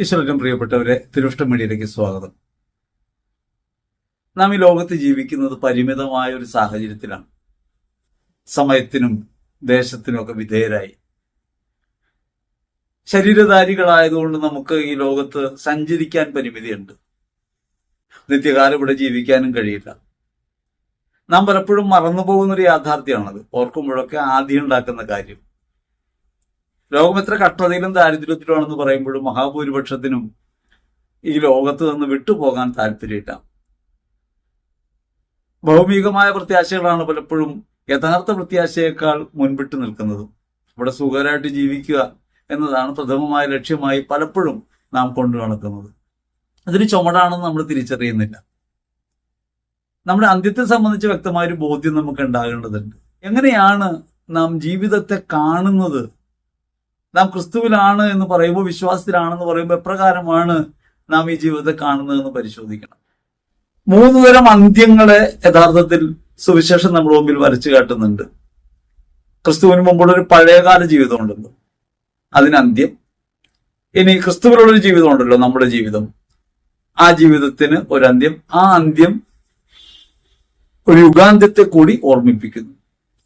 ഈശ്വരനും പ്രിയപ്പെട്ടവരെ, തിരുവിഷ്ട മീഡിയയിലേക്ക് സ്വാഗതം. നാം ഈ ലോകത്ത് ജീവിക്കുന്നത് പരിമിതമായ ഒരു സാഹചര്യത്തിലാണ്. സമയത്തിനും ദേശത്തിനും ഒക്കെ വിധേയരായി ശരീരധാരികളായതുകൊണ്ട് നമുക്ക് ഈ ലോകത്ത് സഞ്ചരിക്കാൻ പരിമിതിയുണ്ട്. നിത്യകാലം ഇവിടെ ജീവിക്കാനും കഴിയില്ല. നാം പലപ്പോഴും മറന്നുപോകുന്നൊരു യാഥാർത്ഥ്യമാണത്. ഓർക്കുമ്പോഴൊക്കെ ആദ്യം ഉണ്ടാക്കുന്ന കാര്യം. ലോകം എത്ര കഷ്ടതയിലും ദാരിദ്ര്യത്തിലുമാണെന്ന് പറയുമ്പോഴും മഹാഭൂരിപക്ഷത്തിനും ഈ ലോകത്ത് നിന്ന് വിട്ടുപോകാൻ താല്പര്യമില്ല. ഭൗമികമായ പ്രത്യാശകളാണ് പലപ്പോഴും യഥാർത്ഥ പ്രത്യാശയേക്കാൾ മുൻപിട്ട് നിൽക്കുന്നത്. ഇവിടെ സുഖകരമായിട്ട് ജീവിക്കുക എന്നതാണ് പ്രഥമമായ ലക്ഷ്യമായി പലപ്പോഴും നാം കൊണ്ടു നടക്കുന്നത്. അതൊരു ചുമടാണെന്ന് നമ്മൾ തിരിച്ചറിയുന്നില്ല. നമ്മുടെ അന്ത്യത്തെ സംബന്ധിച്ച് വ്യക്തമായൊരു ബോധ്യം നമുക്ക് ഉണ്ടാകേണ്ടതുണ്ട്. എങ്ങനെയാണ് നാം ജീവിതത്തെ കാണുന്നത്? നാം ക്രിസ്തുവിലാണ് എന്ന് പറയുമ്പോൾ, വിശ്വാസത്തിലാണെന്ന് പറയുമ്പോൾ എപ്രകാരമാണ് നാം ഈ ജീവിതത്തെ കാണുന്നതെന്ന് പരിശോധിക്കണം. 3 തരം അന്ത്യങ്ങളെ യഥാർത്ഥത്തിൽ സുവിശേഷം നമ്മുടെ മുമ്പിൽ വരച്ചു കാട്ടുന്നുണ്ട്. ക്രിസ്തുവിന് മുമ്പുള്ള ഒരു പഴയകാല ജീവിതം ഉണ്ടല്ലോ, അതിന് അന്ത്യം. ഇനി ക്രിസ്തുവിനുള്ളൊരു ജീവിതം ഉണ്ടല്ലോ, നമ്മുടെ ജീവിതം, ആ ജീവിതത്തിന് ഒരു അന്ത്യം. ആ അന്ത്യം ഒരു യുഗാന്ത്യത്തെ കൂടി ഓർമ്മിപ്പിക്കുന്നു.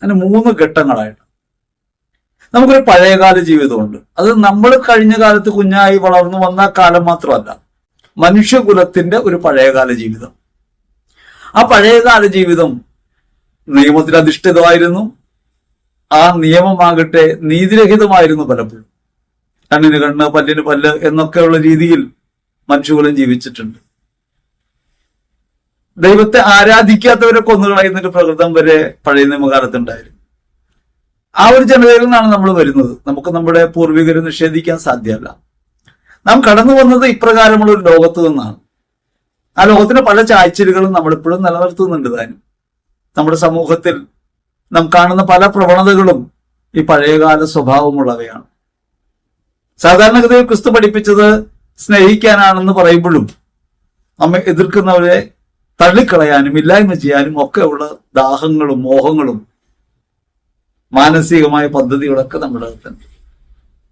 അങ്ങനെ 3 ഘട്ടങ്ങളായിട്ട് നമുക്കൊരു പഴയകാല ജീവിതമുണ്ട്. അത് നമ്മൾ കഴിഞ്ഞ കാലത്ത് കുഞ്ഞായി വളർന്നു വന്ന കാലം മാത്രമല്ല, മനുഷ്യകുലത്തിന്റെ ഒരു പഴയകാല ജീവിതം. ആ പഴയകാല ജീവിതം നിയമത്തിൽ അധിഷ്ഠിതമായിരുന്നു. ആ നിയമമാകട്ടെ നീതിരഹിതമായിരുന്നു. പലപ്പോഴും കണ്ണിന് കണ്ണ്, പല്ലിന് പല്ല് എന്നൊക്കെയുള്ള രീതിയിൽ മനുഷ്യകുലം ജീവിച്ചിട്ടുണ്ട്. ദൈവത്തെ ആരാധിക്കാത്തവരെ കൊന്നുകളയുന്നൊരു പ്രകൃതം വരെ പഴയ നിയമകാലത്തുണ്ടായിരുന്നു. ആ ഒരു ജനതയിൽ നിന്നാണ് നമ്മൾ വരുന്നത്. നമുക്ക് നമ്മുടെ പൂർവികരെ നിഷേധിക്കാൻ സാധ്യമല്ല. നാം കടന്നു വന്നത് ഇപ്രകാരമുള്ള ഒരു ലോകത്ത് നിന്നാണ്. ആ ലോകത്തിന്റെ പല ചായ്ച്ചലുകളും നമ്മളിപ്പോഴും നിലനിർത്തുന്നുണ്ട്. താനും നമ്മുടെ സമൂഹത്തിൽ നാം കാണുന്ന പല പ്രവണതകളും ഈ പഴയകാല സ്വഭാവമുള്ളവയാണ്. സാധാരണഗതിയിൽ ക്രിസ്തു പഠിപ്പിച്ചത് സ്നേഹിക്കാനാണെന്ന് പറയുമ്പോഴും നമ്മെ എതിർക്കുന്നവരെ തള്ളിക്കളയാനും ഇല്ലായ്മ ചെയ്യാനും ഒക്കെ ഉള്ള ദാഹങ്ങളും മോഹങ്ങളും മാനസികമായ പദ്ധതികളൊക്കെ നമ്മുടെ അകത്തുണ്ട്.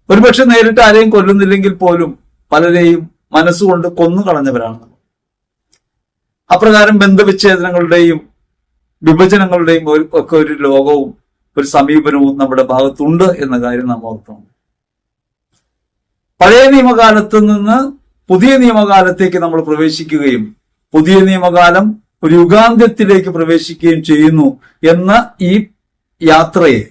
ഒരുപക്ഷെ നേരിട്ട് ആരെയും കൊല്ലുന്നില്ലെങ്കിൽ പോലും പലരെയും മനസ്സുകൊണ്ട് കൊന്നുകളഞ്ഞവരാണ് നമ്മൾ. അപ്രകാരം ബന്ധവിച്ഛേദനങ്ങളുടെയും വിഭജനങ്ങളുടെയും ഒക്കെ ഒരു ലോകവും ഒരു സമീപനവും നമ്മുടെ ഭാഗത്തുണ്ട് എന്ന കാര്യം നാം ഓർക്കണം. പഴയ നിയമകാലത്ത് നിന്ന് പുതിയ നിയമകാലത്തേക്ക് നമ്മൾ പ്രവേശിക്കുകയും പുതിയ നിയമകാലം ഒരു യുഗാന്ത്യത്തിലേക്ക് പ്രവേശിക്കുകയും ചെയ്യുന്നു എന്ന ഈ യാത്രയെ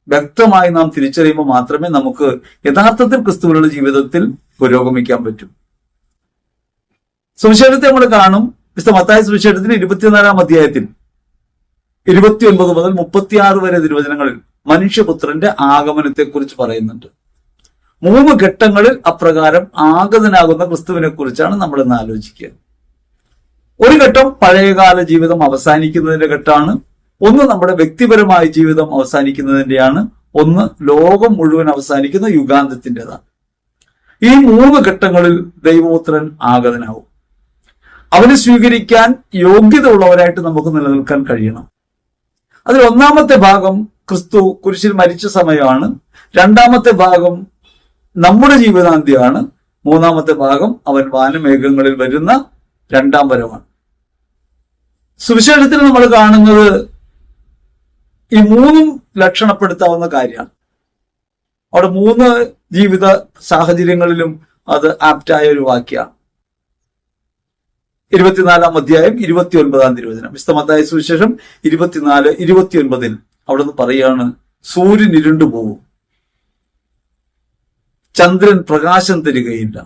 വ്യക്തമായി നാം തിരിച്ചറിയുമ്പോൾ മാത്രമേ നമുക്ക് യഥാർത്ഥത്തിൽ ക്രിസ്തുവിനുള്ള ജീവിതത്തിൽ പുരോഗമിക്കാൻ പറ്റൂ. സുവിശേഷത്തെ നമ്മൾ കാണും. വിശുദ്ധ മത്തായി സുവിശേഷത്തിന് 24-ാം അധ്യായത്തിൽ 29 മുതൽ 36 വരെ തിരുവചനങ്ങളിൽ മനുഷ്യപുത്രന്റെ ആഗമനത്തെ കുറിച്ച് പറയുന്നുണ്ട്. 3 ഘട്ടങ്ങളിൽ അപ്രകാരം ആഗതനാകുന്ന ക്രിസ്തുവിനെ കുറിച്ചാണ് നമ്മൾ ഇന്ന് ആലോചിക്കുക. ഒരു ഘട്ടം പഴയകാല ജീവിതം അവസാനിക്കുന്നതിന്റെ ഘട്ടമാണ്. ഒന്ന് നമ്മുടെ വ്യക്തിപരമായ ജീവിതം അവസാനിക്കുന്നതിന്റെയാണ്. ഒന്ന് ലോകം മുഴുവൻ അവസാനിക്കുന്ന യുഗാന്തത്തിൻ്റെതാണ്. ഈ 3 ഘട്ടങ്ങളിൽ ദൈവപുത്രൻ ആഗതനാവും. അവനെ സ്വീകരിക്കാൻ യോഗ്യത ഉള്ളവരായിട്ട് നമുക്ക് നിലനിൽക്കാൻ കഴിയണം. അതിൽ ഒന്നാമത്തെ ഭാഗം ക്രിസ്തു കുരിശിൽ മരിച്ച സമയമാണ്. 2-ാമത്തെ ഭാഗം നമ്മുടെ ജീവിതാന്ത്യമാണ്. 3-ാമത്തെ ഭാഗം അവൻ വാനമേഘങ്ങളിൽ വരുന്ന 2-ാം വരവാണ്. സുവിശേഷത്തിൽ നമ്മൾ കാണുന്നത് ഈ 3 ലക്ഷണപ്പെടുത്താവുന്ന കാര്യമാണ്. അവിടെ 3 ജീവിത സാഹചര്യങ്ങളിലും അത് ആപ്റ്റായ ഒരു വാക്യമാണ്. 24-ാം അധ്യായം 29-ാം തിരുവചനം, വിശുദ്ധ മത്തായി സുവിശേഷം 24:29 അവിടെ നിന്ന് പറയാണ്, സൂര്യൻ ഇരുണ്ടു പോകും, ചന്ദ്രൻ പ്രകാശം തരികയില്ല,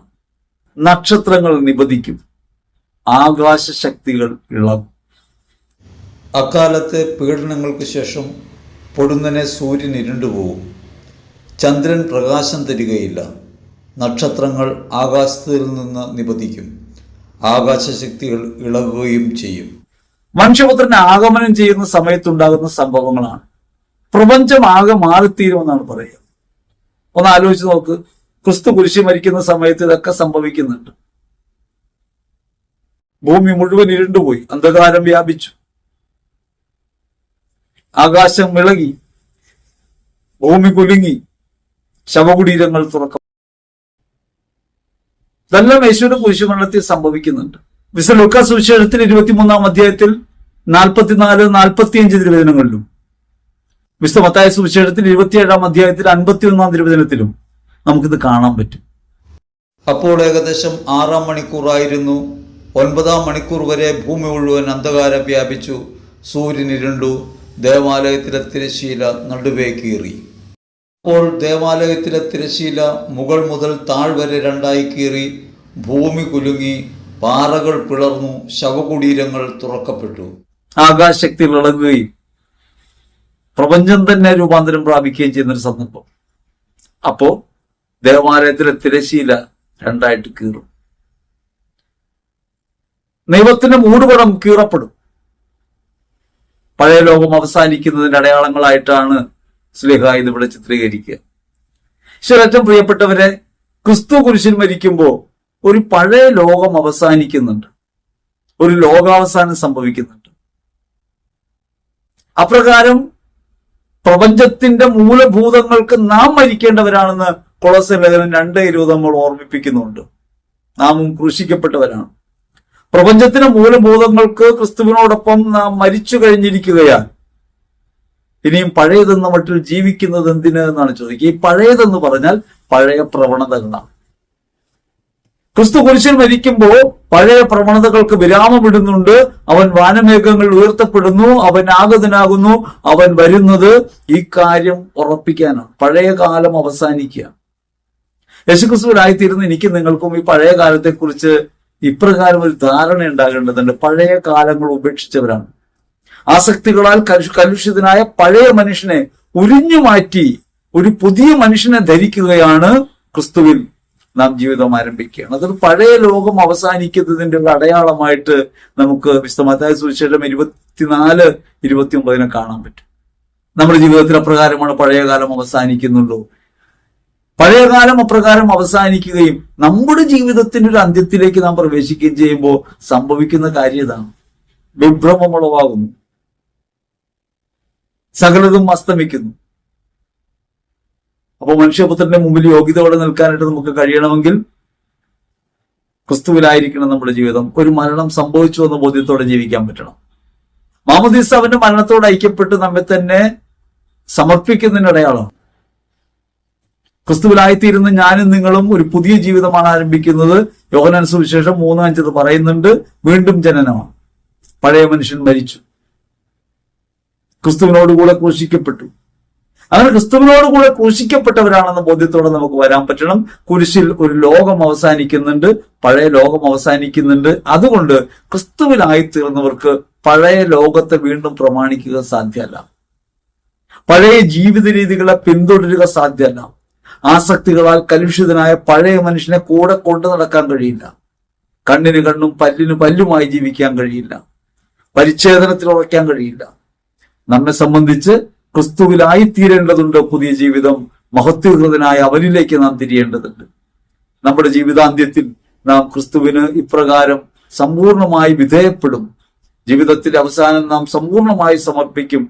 നക്ഷത്രങ്ങൾ നിപതിക്കും, ആകാശശക്തികൾ ഇളകും. അക്കാലത്തെ പീഡനങ്ങൾക്ക് ശേഷം പൊടുന്നനെ സൂര്യൻ ഇരുണ്ടുപോകും, ചന്ദ്രൻ പ്രകാശം തരികയില്ല, നക്ഷത്രങ്ങൾ ആകാശത്തിൽ നിന്ന് നിപതിക്കും, ആകാശശക്തികൾ ഇളകുകയും ചെയ്യും. മനുഷ്യപുത്രനെ ആഗമനം ചെയ്യുന്ന സമയത്തുണ്ടാകുന്ന സംഭവങ്ങളാണ്. പ്രപഞ്ചം ആകെ മാറിത്തീരുമെന്നാണ് പറയുക. ഒന്ന് ആലോചിച്ച് നോക്ക്. ക്രിസ്തു കുരിശി മരിക്കുന്ന സമയത്ത് ഇതൊക്കെ സംഭവിക്കുന്നുണ്ട്. ഭൂമി മുഴുവൻ ഇരുണ്ടുപോയി, അന്ധകാരം വ്യാപിച്ചു, ആകാശം ഇളകി, ഭൂമി കുലുങ്ങി, ശവകുടീരങ്ങൾ തുറക്കും. ഇതെല്ലാം യേശുവിന്റെ കുരിശുമരണത്തിൽ സംഭവിക്കുന്നുണ്ട്. വിശുദ്ധ ലൂക്കാ സുവിശേഷത്തിൽ 23-ാം അധ്യായത്തിൽ 44-45 തിരുവചനങ്ങളിലും വിശുദ്ധ മത്തായി സുവിശേഷത്തിൽ 27-ാം അധ്യായത്തിൽ 51-ാം തിരുവചനത്തിലും നമുക്കിത് കാണാൻ പറ്റും. അപ്പോൾ ഏകദേശം 6-ാം മണിക്കൂറായിരുന്നു. 9-ാം മണിക്കൂർ വരെ ഭൂമി മുഴുവൻ അന്ധകാരം വ്യാപിച്ചു. സൂര്യൻ ഇരുണ്ടു. ദേവാലയത്തിലെ തിരശ്ശീല നടുവേ കീറി. അപ്പോൾ ദേവാലയത്തിലെ തിരശ്ശീല മുകൾ മുതൽ താഴ് വരെ രണ്ടായി കീറി. ഭൂമി കുലുങ്ങി, പാറകൾ പിളർന്നു, ശവകുടീരങ്ങൾ തുറക്കപ്പെട്ടു. ആകാശശക്തി വിളകുകയും പ്രപഞ്ചം തന്നെ രൂപാന്തരം പ്രാപിക്കുകയും ചെയ്യുന്നൊരു സന്ദർഭം. അപ്പോ ദേവാലയത്തിലെ തിരശ്ശീല രണ്ടായിട്ട് കീറും. ദൈവത്തിന്റെ മൂടുപടം കീറപ്പെടും. പഴയ ലോകം അവസാനിക്കുന്നതിന്റെ അടയാളങ്ങളായിട്ടാണ് ശ്ലീഹ ഇതിവിടെ ചിത്രീകരിക്കുക. ഈശ്വരേറ്റവും പ്രിയപ്പെട്ടവരെ, ക്രിസ്തു കുരിശിൽ മരിക്കുമ്പോൾ ഒരു പഴയ ലോകം അവസാനിക്കുന്നുണ്ട്, ഒരു ലോകാവസാനം സംഭവിക്കുന്നുണ്ട്. അപ്രകാരം പ്രപഞ്ചത്തിന്റെ മൂലഭൂതങ്ങൾക്ക് നാം മരിക്കേണ്ടവരാണെന്ന് കൊളോസ്യർ ലേഖനം 2:20 നമ്മൾ ഓർമ്മിപ്പിക്കുന്നുണ്ട്. നാമും ക്രൂശിക്കപ്പെട്ടവരാണ്. പ്രപഞ്ചത്തിന്റെ മൂലഭൂതങ്ങൾക്ക് ക്രിസ്തുവിനോടൊപ്പം നാം മരിച്ചു കഴിഞ്ഞിരിക്കുകയാൽ ഇനിയും പഴയതെന്ന മട്ടിൽ ജീവിക്കുന്നത് എന്തിന് എന്നാണ് ചോദിക്കുക. ഈ പഴയതെന്ന് പറഞ്ഞാൽ പഴയ പ്രവണതകളാണ്. ക്രിസ്തു കുരിശിൽ മരിക്കുമ്പോൾ പഴയ പ്രവണതകൾക്ക് വിരാമമിടുന്നുണ്ട്. അവൻ വാനമേഘങ്ങളിൽ ഉയർത്തപ്പെടുന്നു, അവൻ ആഗതനാകുന്നു, അവൻ വരുന്നത് ഈ കാര്യം ഉറപ്പിക്കാനാണ്. പഴയ കാലം അവസാനിക്കുക. യേശുക്രിസ്തുവിലായിത്തീരുന്ന എനിക്ക് നിങ്ങൾക്കും ഈ പഴയ കാലത്തെക്കുറിച്ച് ഇപ്രകാരം ഒരു ധാരണ ഉണ്ടാകേണ്ടതുണ്ട്. പഴയ കാലങ്ങൾ ഉപേക്ഷിച്ചവരാണ്. ആസക്തികളാൽ കലുഷിതനായ പഴയ മനുഷ്യനെ ഉരിഞ്ഞു മാറ്റി ഒരു പുതിയ മനുഷ്യനെ ധരിക്കുകയാണ് ക്രിസ്തുവിൽ നാം ജീവിതം ആരംഭിക്കുകയാണ്. അതൊരു പഴയ ലോകം അവസാനിക്കുന്നതിന്റെ ഒരു അടയാളമായിട്ട് നമുക്ക് വിശുദ്ധ മത്തായി സുവിശേഷം 24-29 കാണാൻ പറ്റും. നമ്മുടെ ജീവിതത്തിൽ അപ്രകാരമാണ് പഴയ കാലം അവസാനിക്കുന്നുള്ളൂ. പഴയ കാലം അപ്രകാരം അവസാനിക്കുകയും നമ്മുടെ ജീവിതത്തിന്റെ ഒരു അന്ത്യത്തിലേക്ക് നാം പ്രവേശിക്കുകയും ചെയ്യുമ്പോൾ സംഭവിക്കുന്ന കാര്യം ഇതാണ്: വിഭ്രമം ഉളവാകുന്നു, സകലതും അസ്തമിക്കുന്നു. അപ്പോൾ മനുഷ്യപുത്രന്റെ മുമ്പിൽ യോഗ്യതയോടെ നിൽക്കാനായിട്ട് നമുക്ക് കഴിയണമെങ്കിൽ ക്രിസ്തുവിലായിരിക്കണം നമ്മുടെ ജീവിതം. ഒരു മരണം സംഭവിച്ചു എന്ന ബോധ്യത്തോടെ ജീവിക്കാൻ പറ്റണം. മാമോദീസ അവന്റെ മരണത്തോട് ഐക്യപ്പെട്ട് നമ്മെ തന്നെ സമർപ്പിക്കുന്നതിന് അടയാളമാണ്. ക്രിസ്തുവിലായിത്തീരുന്ന ഞാനും നിങ്ങളും ഒരു പുതിയ ജീവിതമാണ് ആരംഭിക്കുന്നത്. യോഹന്നാൻ സുവിശേഷം 3:5 പറയുന്നുണ്ട്. വീണ്ടും ജനനമാണ്. പഴയ മനുഷ്യൻ മരിച്ചു, ക്രിസ്തുവിനോടുകൂടെ ക്രൂശിക്കപ്പെട്ടു. അങ്ങനെ ക്രിസ്തുവിനോടുകൂടെ ക്രൂശിക്കപ്പെട്ടവരാണെന്ന ബോധ്യത്തോടെ നമുക്ക് വരാൻ പറ്റണം. കുരിശിൽ ഒരു ലോകം അവസാനിക്കുന്നുണ്ട്, പഴയ ലോകം അവസാനിക്കുന്നുണ്ട്. അതുകൊണ്ട് ക്രിസ്തുവിലായിത്തീർന്നവർക്ക് പഴയ ലോകത്തെ വീണ്ടും പ്രമാണിക്കുക സാധ്യമല്ല. പഴയ ജീവിത രീതികളെ പിന്തുടരുക സാധ്യമല്ല. ആസക്തികളാൽ കലുഷിതനായ പഴയ മനുഷ്യനെ കൂടെ കൊണ്ടു നടക്കാൻ കഴിയില്ല. കണ്ണിന് കണ്ണും പല്ലിന് പല്ലുമായി ജീവിക്കാൻ കഴിയില്ല. പരിച്ഛേദനത്തിൽ ഉറയ്ക്കാൻ കഴിയില്ല. നമ്മെ സംബന്ധിച്ച് ക്രിസ്തുവിലായിത്തീരേണ്ടതുണ്ട്. പുതിയ ജീവിതം മഹത്വകൃതനായ അവനിലേക്ക് നാം തിരിയേണ്ടതുണ്ട്. നമ്മുടെ ജീവിതാന്ത്യത്തിൽ നാം ക്രിസ്തുവിന് ഇപ്രകാരം സമ്പൂർണമായി വിധേയപ്പെടും. ജീവിതത്തിന്റെ അവസാനം നാം സമ്പൂർണമായി സമർപ്പിക്കും.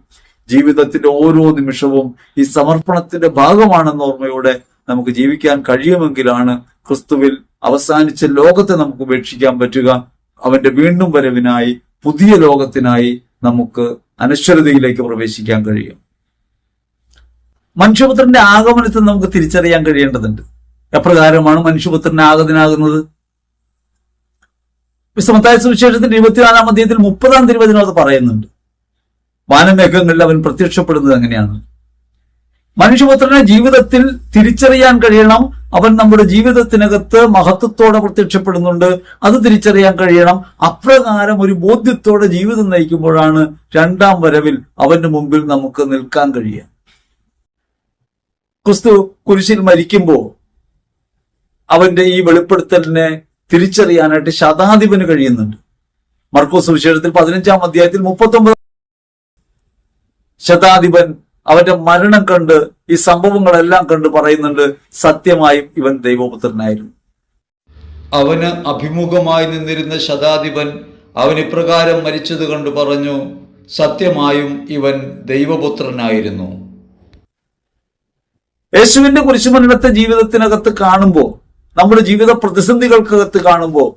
ജീവിതത്തിന്റെ ഓരോ നിമിഷവും ഈ സമർപ്പണത്തിന്റെ ഭാഗമാണെന്ന ഓർമ്മയോടെ നമുക്ക് ജീവിക്കാൻ കഴിയുമെങ്കിലാണ് ക്രിസ്തുവിൽ അവസാനിച്ച ലോകത്തെ നമുക്ക് ഉപേക്ഷിക്കാൻ പറ്റുക. അവന്റെ വീണ്ടും വരവിനായി, പുതിയ ലോകത്തിനായി നമുക്ക് അനശ്വരതയിലേക്ക് പ്രവേശിക്കാൻ കഴിയും. മനുഷ്യപുത്രന്റെ ആഗമനത്തെ നമുക്ക് തിരിച്ചറിയാൻ കഴിയേണ്ടതുണ്ട്. എപ്രകാരമാണ് മനുഷ്യപുത്രൻ ആഗതനാകുന്നത്? വിശുദ്ധ മത്തായി സുവിശേഷത്തിന്റെ 24-ാം അധ്യായത്തിൽ 30-ാം തിരുവചനം അത് പറയുന്നുണ്ട്. വാനമേഘങ്ങളിൽ അവൻ പ്രത്യക്ഷപ്പെടുന്നത് എങ്ങനെയാണ്? മനുഷ്യപുത്രനെ ജീവിതത്തിൽ തിരിച്ചറിയാൻ കഴിയണം. അവൻ നമ്മുടെ ജീവിതത്തിനകത്ത് മഹത്വത്തോടെ പ്രത്യക്ഷപ്പെടുന്നുണ്ട്. അത് തിരിച്ചറിയാൻ കഴിയണം. അപ്രകാരം ഒരു ബോധ്യത്തോടെ ജീവിതം നയിക്കുമ്പോഴാണ് രണ്ടാം വരവിൽ അവന്റെ മുമ്പിൽ നമുക്ക് നിൽക്കാൻ കഴിയുക. ക്രിസ്തു കുരിശിൽ മരിക്കുമ്പോൾ അവന്റെ ഈ വെളിപ്പെടുത്തലിനെ തിരിച്ചറിയാനായിട്ട് ശതാധിപന് കഴിയുന്നുണ്ട്. മർക്കോസ് സുവിശേഷത്തിൽ 15-ാം അധ്യായത്തിൽ 39 ശതാധിപൻ അവന്റെ മരണം കണ്ട് ഈ സംഭവങ്ങളെല്ലാം കണ്ട് പറയുന്നുണ്ട്, സത്യമായും ഇവൻ ദൈവപുത്രനായിരുന്നു. അവന് അഭിമുഖമായി നിന്നിരുന്ന ശതാധിപൻ അവൻ ഇപ്രകാരം മരിച്ചത് കണ്ടു പറഞ്ഞു, സത്യമായും ഇവൻ ദൈവപുത്രനായിരുന്നു. യേശുവിന്റെ കുരിശുമരണത്തെ ജീവിതത്തിനകത്ത് കാണുമ്പോൾ നമ്മുടെ ജീവിത പ്രതിസന്ധികൾക്കകത്ത് കാണുമ്പോൾ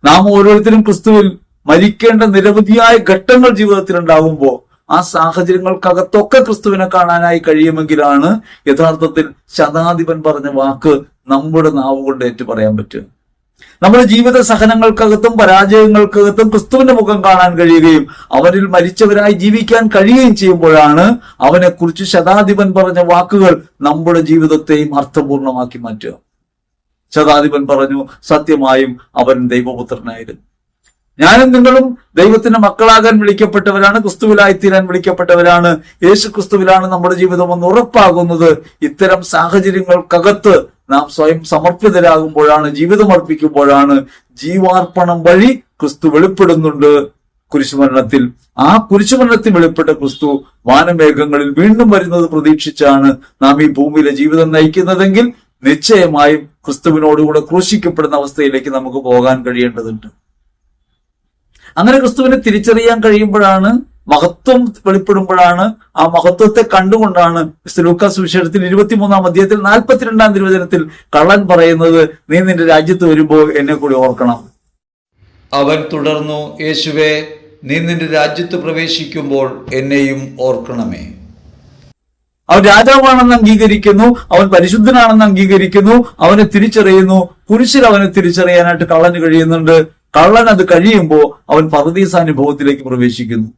നാം ഓരോരുത്തരും ക്രിസ്തുവിൽ മരിക്കേണ്ട നിരവധിയായ ഘട്ടങ്ങൾ ജീവിതത്തിൽ ഉണ്ടാകുമ്പോൾ ആ സാഹചര്യങ്ങൾക്കകത്തൊക്കെ ക്രിസ്തുവിനെ കാണാനായി കഴിയുമെങ്കിലാണ് യഥാർത്ഥത്തിൽ ശതാധിപൻ പറഞ്ഞ വാക്ക് നമ്മുടെ നാവ് കൊണ്ട് ഏറ്റു പറയാൻ പറ്റുക. നമ്മുടെ ജീവിത സഹനങ്ങൾക്കകത്തും പരാജയങ്ങൾക്കകത്തും ക്രിസ്തുവിന്റെ മുഖം കാണാൻ കഴിയുകയും അവരിൽ മരിച്ചവരായി ജീവിക്കാൻ കഴിയുകയും ചെയ്യുമ്പോഴാണ് അവനെക്കുറിച്ച് ശതാധിപൻ പറഞ്ഞ വാക്കുകൾ നമ്മുടെ ജീവിതത്തെയും അർത്ഥപൂർണമാക്കി മാറ്റുക. ശതാധിപൻ പറഞ്ഞു, സത്യമായും അവൻ ദൈവപുത്രനായിരുന്നു. ഞാനും നിങ്ങളും ദൈവത്തിന്റെ മക്കളാകാൻ വിളിക്കപ്പെട്ടവരാണ്, ക്രിസ്തുവിലായിത്തീരാൻ വിളിക്കപ്പെട്ടവരാണ്. യേശു ക്രിസ്തുവിലാണ് നമ്മുടെ ജീവിതം എന്ന് ഉറപ്പാകുന്നത് ഇത്തരം സാഹചര്യങ്ങൾക്കകത്ത് നാം സ്വയം സമർപ്പിതരാകുമ്പോഴാണ്, ജീവിതം അർപ്പിക്കുമ്പോഴാണ്. ജീവാർപ്പണം വഴി ക്രിസ്തു വെളിപ്പെടുന്നുണ്ട് കുരിശുമരണത്തിൽ. ആ കുരിശുമരണത്തിൽ വെളിപ്പെട്ട ക്രിസ്തു വാനമേഘങ്ങളിൽ വീണ്ടും വരുന്നത് പ്രതീക്ഷിച്ചാണ് നാം ഈ ഭൂമിയിലെ ജീവിതം നയിക്കുന്നതെങ്കിൽ നിശ്ചയമായും ക്രിസ്തുവിനോടുകൂടെ ക്രൂശിക്കപ്പെടുന്ന അവസ്ഥയിലേക്ക് നമുക്ക് പോകാൻ കഴിയേണ്ടതുണ്ട്. അങ്ങനെ ക്രിസ്തുവിനെ തിരിച്ചറിയാൻ കഴിയുമ്പോഴാണ്, മഹത്വം വെളിപ്പെടുമ്പോഴാണ്, ആ മഹത്വത്തെ കണ്ടുകൊണ്ടാണ് ലൂക്കാ സുവിശേഷത്തിൽ 23-ാം അധ്യായത്തിൽ 42-ാം തിരുവചനത്തിൽ കള്ളൻ പറയുന്നത്, നീ നിന്റെ രാജ്യത്ത് വരുമ്പോൾ എന്നെ കൂടി ഓർക്കണം. അവൻ തുടർന്നു, യേശുവേ, നീ നിന്റെ രാജ്യത്ത് പ്രവേശിക്കുമ്പോൾ എന്നെയും ഓർക്കണമേ. അവൻ രാജാവാണെന്ന് അംഗീകരിക്കുന്നു, അവൻ പരിശുദ്ധനാണെന്ന് അംഗീകരിക്കുന്നു, അവനെ തിരിച്ചറിയുന്നു. കുരിശിൽ അവനെ തിരിച്ചറിയാനായിട്ട് കള്ളന് കഴിയുന്നുണ്ട്. കള്ളൻ അത് കഴിയുമ്പോൾ അവൻ പറുദീസാനുഭവത്തിലേക്ക് പ്രവേശിക്കുന്നു.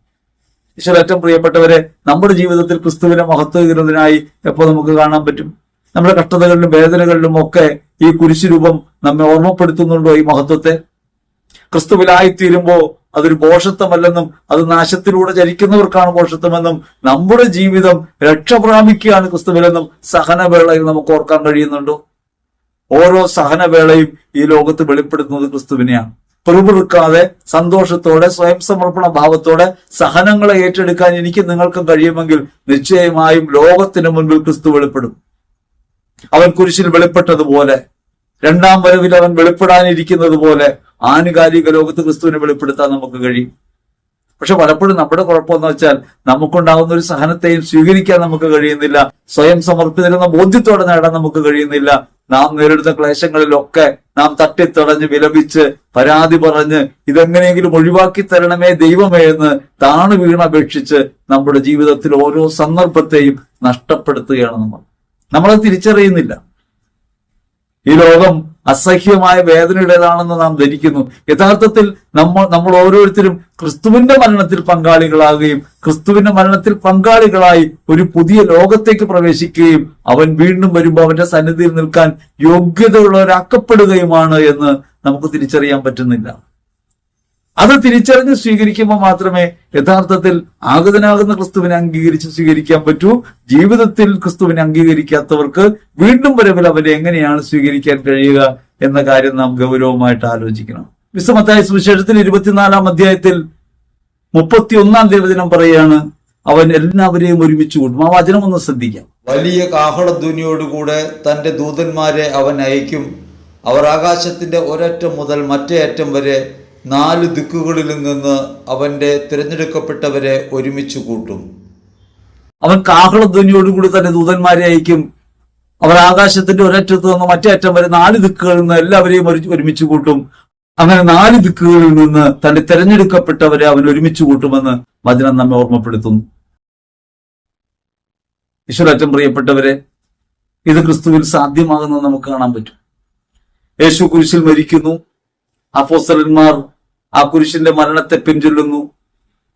ഈശ്വരേറ്റവും പ്രിയപ്പെട്ടവരെ, നമ്മുടെ ജീവിതത്തിൽ ക്രിസ്തുവിനെ മഹത്വകരത്തിനായി എപ്പോൾ നമുക്ക് കാണാൻ പറ്റും? നമ്മുടെ കഷ്ടതകളിലും വേദനകളിലും ഒക്കെ ഈ കുരിശു രൂപം നമ്മെ ഓർമ്മപ്പെടുത്തുന്നുണ്ടോ ഈ മഹത്വത്തെ? ക്രിസ്തുവിലായിത്തീരുമ്പോൾ അതൊരു ഭോഷത്വമല്ലെന്നും അത് നാശത്തിലൂടെ ചരിക്കുന്നവർക്കാണ് ഭോഷത്വമെന്നും നമ്മുടെ ജീവിതം രക്ഷ പ്രാപിക്കുകയാണ് ക്രിസ്തുവിലെന്നും സഹനവേളയിൽ നമുക്ക് ഓർക്കാൻ കഴിയുന്നുണ്ടോ? ഓരോ സഹനവേളയും ഈ ലോകത്ത് വെളിപ്പെടുത്തുന്നത് ക്രിസ്തുവിനെയാണ്. പിറുപിറുക്കാതെ സന്തോഷത്തോടെ സ്വയം സമർപ്പണ ഭാവത്തോടെ സഹനങ്ങളെ ഏറ്റെടുക്കാൻ എനിക്ക് നിങ്ങൾക്കും കഴിയുമെങ്കിൽ നിശ്ചയമായും ലോകത്തിന് മുൻപിൽ ക്രിസ്തു വെളിപ്പെടും. അവൻ കുരിശിൽ വെളിപ്പെട്ടതുപോലെ, രണ്ടാം വരവിൽ അവൻ വെളിപ്പെടാനിരിക്കുന്നത് പോലെ ആനുകാലിക ലോകത്ത് ക്രിസ്തുവിനെ വെളിപ്പെടുത്താൻ നമുക്ക് കഴിയും. പക്ഷെ പലപ്പോഴും നമ്മുടെ കുഴപ്പമെന്ന് വെച്ചാൽ നമുക്കുണ്ടാകുന്ന ഒരു സഹനത്തെയും സ്വീകരിക്കാൻ നമുക്ക് കഴിയുന്നില്ല. സ്വയം സമർപ്പിതരെന്ന ബോധ്യത്തോടെ നേടാൻ നമുക്ക് കഴിയുന്നില്ല. നാം നേരിടുന്ന ക്ലേശങ്ങളിലൊക്കെ നാം തട്ടിത്തടഞ്ഞ് വിലപിച്ച് പരാതി പറഞ്ഞ് ഇതെങ്ങനെയെങ്കിലും ഒഴിവാക്കി തരണമേ ദൈവമേ എന്ന് താണു വീണപേക്ഷിച്ച് നമ്മുടെ ജീവിതത്തിൽ ഓരോ സന്ദർഭത്തെയും നഷ്ടപ്പെടുത്തുകയാണ് നമ്മളത് തിരിച്ചറിയുന്നില്ല. ഈ ലോകം അസഹ്യമായ വേദനയുടേതാണെന്ന് നാം ധരിക്കുന്നു. യഥാർത്ഥത്തിൽ നമ്മൾ ഓരോരുത്തരും ക്രിസ്തുവിന്റെ മരണത്തിൽ പങ്കാളികളാകുകയും ക്രിസ്തുവിന്റെ മരണത്തിൽ പങ്കാളികളായി ഒരു പുതിയ ലോകത്തേക്ക് പ്രവേശിക്കുകയും അവൻ വീണ്ടും വരുമ്പോൾ അവന്റെ സന്നിധിയിൽ നിൽക്കാൻ യോഗ്യതയുള്ളവരാക്കപ്പെടുകയുമാണ് എന്ന് നമുക്ക് തിരിച്ചറിയാൻ പറ്റുന്നില്ല. അത് തിരിച്ചറിഞ്ഞ് സ്വീകരിക്കുമ്പോൾ മാത്രമേ യഥാർത്ഥത്തിൽ ആഗതനാകുന്ന ക്രിസ്തുവിനെ അംഗീകരിച്ച് സ്വീകരിക്കാൻ പറ്റൂ. ജീവിതത്തിൽ ക്രിസ്തുവിനെ അംഗീകരിക്കാത്തവർക്ക് വീണ്ടും വരവിൽ അവരെ എങ്ങനെയാണ് സ്വീകരിക്കാൻ കഴിയുക എന്ന കാര്യം നാം ഗൗരവമായിട്ട് ആലോചിക്കണം. വിശുദ്ധ മത്തായി സുവിശേഷത്തിൽ 24-ാം അധ്യായത്തിൽ 31-ാം തിരുവചനം പറയുകയാണ്, അവൻ എല്ലാവരെയും ഒരുമിച്ച് കൂട്ടും. ആ വചനം ഒന്ന് ശ്രദ്ധിക്കാം. വലിയ കാഹളധ്വനിയോടുകൂടെ തന്റെ ദൂതന്മാരെ അവൻ അയക്കും. അവർ ആകാശത്തിന്റെ ഒരറ്റം മുതൽ മറ്റേ അറ്റം വരെ 4 ദിക്കുകളിൽ നിന്ന് അവന്റെ തിരഞ്ഞെടുക്കപ്പെട്ടവരെ ഒരുമിച്ച് കൂട്ടും. അവൻ കാഹളധ്വനിയോടുകൂടി തന്റെ ദൂതന്മാരെ അയക്കും. അവർ ആകാശത്തിന്റെ ഒരറ്റത്ത് നിന്ന് മറ്റേ അറ്റം വരെ 4 ദിക്കുകളിൽ നിന്ന് എല്ലാവരെയും ഒരുമിച്ച് കൂട്ടും. അങ്ങനെ 4 ദിക്കുകളിൽ നിന്ന് തന്റെ തിരഞ്ഞെടുക്കപ്പെട്ടവരെ അവൻ ഒരുമിച്ച് കൂട്ടുമെന്ന് വചനം നമ്മെ ഓർമ്മപ്പെടുത്തുന്നു. ഈശ്വരേറ്റവും പ്രിയപ്പെട്ടവരെ, ഇത് ക്രിസ്തുവിൽ സാധ്യമാകുന്നത് നമുക്ക് കാണാൻ പറ്റും. യേശു കുരിശിൽ മരിക്കുന്നു. അപ്പോസ്തലന്മാർ ആ കുരിശിന്റെ മരണത്തെ പിൻചൊല്ലുന്നു.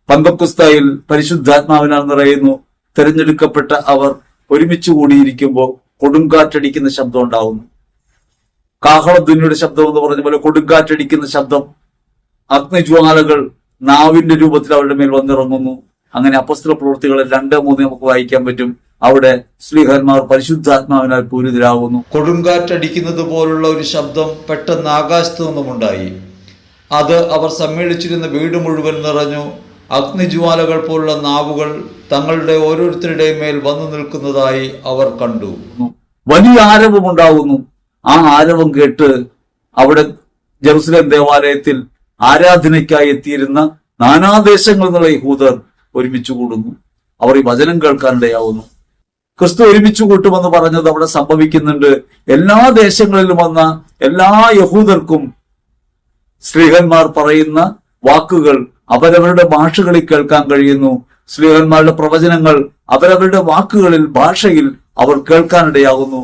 പന്തക്കുസ്തായിൽ പരിശുദ്ധാത്മാവിനാൽ നിറയുന്നു. തിരഞ്ഞെടുക്കപ്പെട്ട അവർ ഒരുമിച്ച് കൂടിയിരിക്കുമ്പോൾ കൊടുങ്കാറ്റടിക്കുന്ന ശബ്ദം ഉണ്ടാവുന്നു. കാഹളധ്വനിയുടെ ശബ്ദം എന്ന് പറഞ്ഞ പോലെ കൊടുങ്കാറ്റടിക്കുന്ന ശബ്ദം, അഗ്നിജ്വാലകൾ നാവിന്റെ രൂപത്തിൽ അവരുടെ മേൽ വന്നിറങ്ങുന്നു. അങ്ങനെ അപ്പോസ്തല പ്രവൃത്തികളെ 2:3 നമുക്ക് വായിക്കാൻ പറ്റും. അവിടെ ശ്ലീഹന്മാർ പരിശുദ്ധാത്മാവിനാൽ പൂരിതരാകുന്നു. കൊടുങ്കാറ്റടിക്കുന്നത് പോലുള്ള ഒരു ശബ്ദം പെട്ടെന്ന് ആകാശത്തു നിന്നുമുണ്ടായി. അത് അവർ സമ്മേളിച്ചിരുന്ന വീട് മുഴുവൻ നിറഞ്ഞു. അഗ്നിജ്വാലകൾ പോലുള്ള നാവുകൾ തങ്ങളുടെ ഓരോരുത്തരുടെയും മേൽ വന്നു നിൽക്കുന്നതായി അവർ കണ്ടു. വലിയ ആരവം ഉണ്ടാകുന്നു. ആ ആരവം കേട്ട് അവിടെ ജെറുസലേം ദേവാലയത്തിൽ ആരാധനയ്ക്കായി എത്തിയിരുന്ന നാനാദേശങ്ങളിൽ നിന്നുള്ള യഹൂദർ ഒരുമിച്ച് കൂടുന്നു. അവർ ഈ വചനം കേൾക്കാനിടയാവുന്നു. ക്രിസ്തു ഒരുമിച്ച് കൂട്ടുമെന്ന് പറഞ്ഞത് അവിടെ സംഭവിക്കുന്നുണ്ട്. എല്ലാ ദേശങ്ങളിലും വന്ന എല്ലാ യഹൂദർക്കും ശ്ലീഹന്മാർ പറയുന്ന വാക്കുകൾ അവരവരുടെ ഭാഷകളിൽ കേൾക്കാൻ കഴിയുന്നു. ശ്ലീഹന്മാരുടെ പ്രവചനങ്ങൾ അവരവരുടെ വാക്കുകളിൽ, ഭാഷയിൽ അവർ കേൾക്കാനിടയാകുന്നു.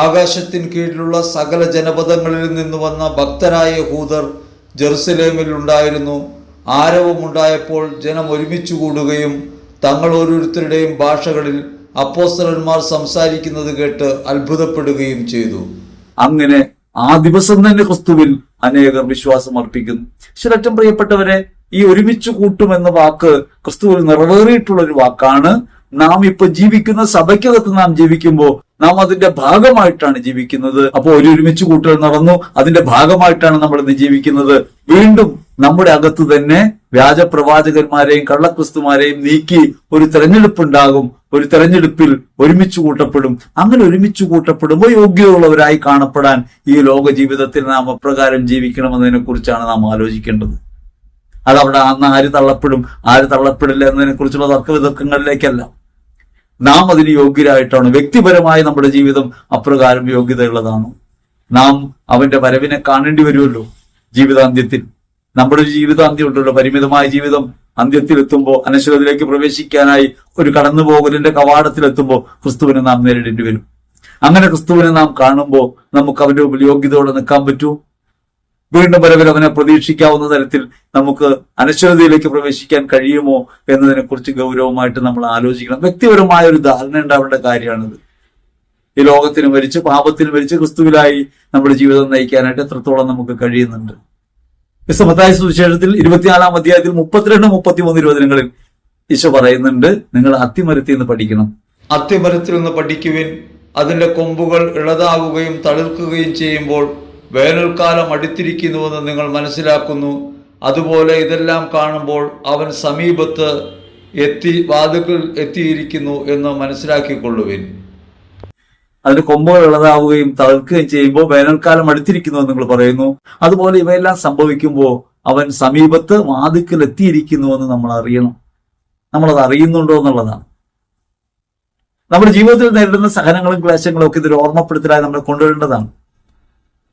ആകാശത്തിന് കീഴിലുള്ള സകല ജനപദങ്ങളിൽ നിന്ന് വന്ന ഭക്തരായ യഹൂദർ ജെറുസലേമിൽ ഉണ്ടായിരുന്നു. ആരവമുണ്ടായപ്പോൾ ജനം ഒരുമിച്ച് കൂടുകയും തങ്ങൾ ഓരോരുത്തരുടെയും ഭാഷകളിൽ അപ്പോസ്തലന്മാർ സംസാരിക്കുന്നത് കേട്ട് അത്ഭുതപ്പെടുകയും ചെയ്തു. അങ്ങനെ ആ ദിവസം തന്നെ ക്രിസ്തുവിൽ അനേകർ വിശ്വാസം അർപ്പിക്കുന്നു. ശിരറ്റം പ്രിയപ്പെട്ടവരെ, ഈ ഒരുമിച്ച് കൂട്ടുമെന്ന വാക്ക് ക്രിസ്തുവിൽ നിറവേറിയിട്ടുള്ള ഒരു വാക്കാണ്. നാം ഇപ്പൊ ജീവിക്കുന്ന സഭയ്ക്കകത്ത് നാം ജീവിക്കുമ്പോൾ നാം അതിന്റെ ഭാഗമായിട്ടാണ് ജീവിക്കുന്നത്. അപ്പോൾ ഒരുമിച്ച് കൂട്ടൽ നടന്നു, അതിന്റെ ഭാഗമായിട്ടാണ് നമ്മൾ ഇന്ന് ജീവിക്കുന്നത്. വീണ്ടും നമ്മുടെ അകത്ത് തന്നെ വ്യാജ പ്രവാചകന്മാരെയും കള്ളക്രിസ്തുമാരെയും നീക്കി ഒരു തെരഞ്ഞെടുപ്പുണ്ടാകും. ഒരു തെരഞ്ഞെടുപ്പിൽ ഒരുമിച്ച് കൂട്ടപ്പെടും. അങ്ങനെ ഒരുമിച്ച് കൂട്ടപ്പെടുമ്പോൾ യോഗ്യതയുള്ളവരായി കാണപ്പെടാൻ ഈ ലോക ജീവിതത്തിൽ നാം അപ്രകാരം ജീവിക്കണമെന്നതിനെ കുറിച്ചാണ് നാം ആലോചിക്കേണ്ടത്. അതവിടെ അന്ന് ആര് തള്ളപ്പെടും, ആര് തള്ളപ്പെടില്ല എന്നതിനെ കുറിച്ചുള്ള തർക്കവിതർക്കങ്ങളിലേക്കല്ല. നാം അതിന് യോഗ്യരായിട്ടാണ്. വ്യക്തിപരമായി നമ്മുടെ ജീവിതം അപ്രകാരം യോഗ്യതയുള്ളതാണ്. നാം അവന്റെ വരവിനെ കാണേണ്ടി വരുമല്ലോ ജീവിതാന്ത്യത്തിൽ. നമ്മുടെ ഒരു ജീവിതാന്ത്യം ഉണ്ടല്ലോ, പരിമിതമായ ജീവിതം അന്ത്യത്തിലെത്തുമ്പോൾ, അനശ്വരത്തിലേക്ക് പ്രവേശിക്കാനായി ഒരു കടന്നുപോകലിന്റെ കവാടത്തിലെത്തുമ്പോൾ ക്രിസ്തുവിനെ നാം നേരിടേണ്ടി വരും. അങ്ങനെ ക്രിസ്തുവിനെ നാം കാണുമ്പോൾ നമുക്ക് അവന്റെ മുമ്പിൽ യോഗ്യതയോടെ നിൽക്കാൻ പറ്റൂ. വീണ്ടും വരവിൽ അവനെ പ്രതീക്ഷിക്കാവുന്ന തരത്തിൽ നമുക്ക് അനശ്വരതയിലേക്ക് പ്രവേശിക്കാൻ കഴിയുമോ എന്നതിനെ കുറിച്ച് ഗൗരവമായിട്ട് നമ്മൾ ആലോചിക്കണം. വ്യക്തിപരമായ ഒരു ധാരണ ഉണ്ടാവേണ്ട കാര്യമാണിത്. ഈ ലോകത്തിന് മരിച്ച്, പാപത്തിന് മരിച്ച് ക്രിസ്തുവിലായി നമ്മുടെ ജീവിതം നയിക്കാനായിട്ട് എത്രത്തോളം നമുക്ക് കഴിയുന്നുണ്ട്. മത്തായി സുവിശേഷത്തിൽ 24-ാം അധ്യായത്തിൽ 32-33 വചനങ്ങളിൽ ഈശോ പറയുന്നുണ്ട്, നിങ്ങൾ അത്തിമരത്തിൽ നിന്ന് പഠിക്കണം. അത്തിമരത്തിൽ നിന്ന് പഠിക്കുവിൻ. അതിന്റെ കൊമ്പുകൾ ഇളതാവുകയും തളിർക്കുകയും ചെയ്യുമ്പോൾ വേനൽക്കാലം അടുത്തിരിക്കുന്നുവെന്ന് നിങ്ങൾ മനസ്സിലാക്കുന്നു. അതുപോലെ ഇതെല്ലാം കാണുമ്പോൾ അവൻ സമീപത്ത് വാതിൽക്കൽ എത്തിയിരിക്കുന്നു എന്ന് മനസ്സിലാക്കിക്കൊള്ളുവിൻ. അതിന് കൊമ്പുകൾ ഇളതാവുകയും തളിർക്കുകയും ചെയ്യുമ്പോൾ വേനൽക്കാലം അടുത്തിരിക്കുന്നു എന്ന് നിങ്ങൾ പറയുന്നു. അതുപോലെ ഇവയെല്ലാം സംഭവിക്കുമ്പോൾ അവൻ സമീപത്ത് വാതിൽക്കൽ എത്തിയിരിക്കുന്നുവെന്ന് നമ്മൾ അറിയണം. നമ്മളത് അറിയുന്നുണ്ടോ എന്നുള്ളതാണ്. നമ്മുടെ ജീവിതത്തിൽ നേരിടുന്ന സഹനങ്ങളും ക്ലേശങ്ങളും ഒക്കെ ഇതൊരു ഓർമ്മപ്പെടുത്തലായി നമ്മൾ കൊണ്ടുവരേണ്ടതാണ്.